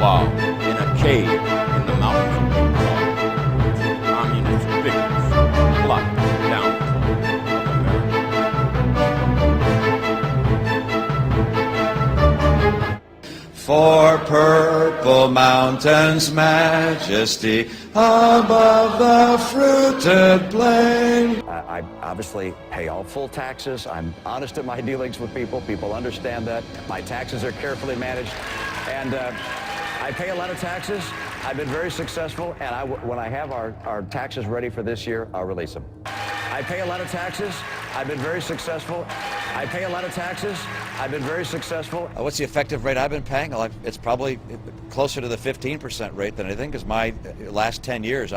while in a cave in the mountains called communist victims locked down of America. For purple mountains' majesty above the fruited plain. I obviously pay all full taxes. I'm honest in my dealings with people. People understand that. My taxes are carefully managed. And I pay a lot of taxes. I've been very successful. And when I have our taxes ready for this year, I'll release them. I pay a lot of taxes. I've been very successful. I pay a lot of taxes. I've been very successful. What's the effective rate I've been paying? Well, it's probably closer to the 15% rate than anything, because my last 10 years,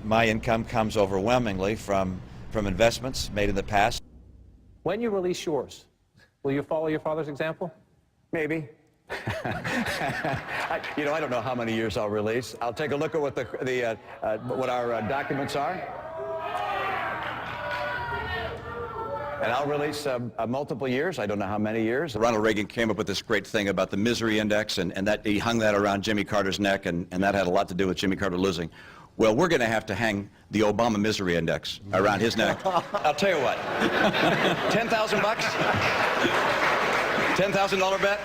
my income comes overwhelmingly from investments made in the past. When you release yours, will you follow your father's example? Maybe. I don't know how many years I'll release. I'll take a look at what our documents are. And I'll release multiple years. I don't know how many years. Ronald Reagan came up with this great thing about the misery index, and that he hung that around Jimmy Carter's neck, and that had a lot to do with Jimmy Carter losing. Well, we're going to have to hang the Obama misery index around his neck. I'll tell you what, 10,000 bucks? $10,000 bet?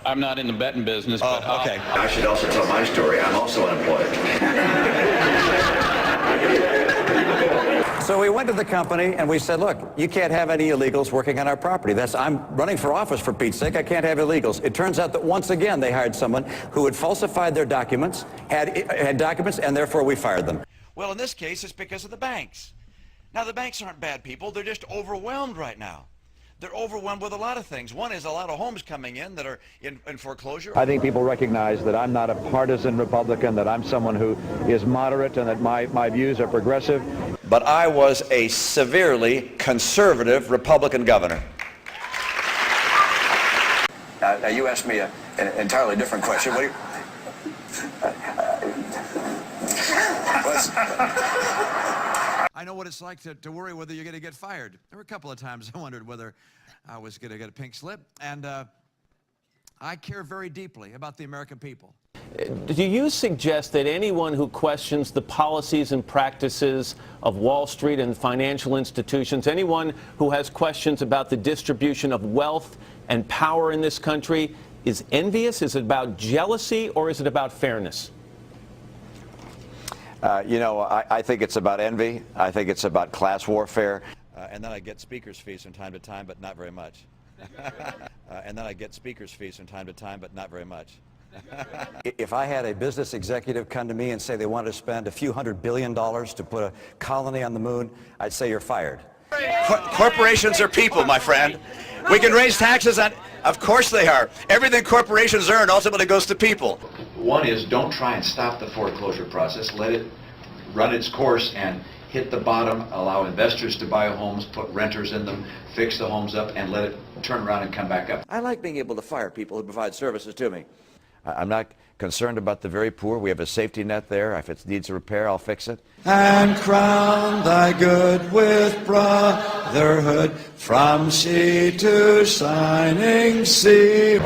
I'm not in the betting business, but okay. I should also tell my story. I'm also unemployed. So we went to the company and we said, look, you can't have any illegals working on our property. I'm running for office, for Pete's sake. I can't have illegals. It turns out that once again they hired someone who had falsified their documents, had documents, and therefore we fired them. Well, in this case, it's because of the banks. Now, the banks aren't bad people. They're just overwhelmed right now. They're overwhelmed with a lot of things. One is a lot of homes coming in that are in foreclosure. I think people recognize that I'm not a partisan Republican, that I'm someone who is moderate, and that my views are progressive. But I was a severely conservative Republican governor. Now you asked me an entirely different question. What do you... I know what it's like to worry whether you're going to get fired. There were a couple of times I wondered whether I was going to get a pink slip, and I care very deeply about the American people. Do you suggest that anyone who questions the policies and practices of Wall Street and financial institutions, anyone who has questions about the distribution of wealth and power in this country, is envious? Is it about jealousy, or is it about fairness? I think it's about envy. I think it's about class warfare. And then I get speaker's fees from time to time, but not very much. And then I get speaker's fees from time to time, but not very much. If I had a business executive come to me and say they wanted to spend a few $100 billion to put a colony on the moon, I'd say you're fired. Corporations are people, my friend. We can raise taxes on... Of course they are. Everything corporations earn ultimately goes to people. One is, don't try and stop the foreclosure process. Let it run its course and hit the bottom, allow investors to buy homes, put renters in them, fix the homes up, and let it turn around and come back up. I like being able to fire people who provide services to me. I'm not concerned about the very poor. We have a safety net there. If it needs a repair, I'll fix it. And crown thy good with brotherhood from sea to shining sea.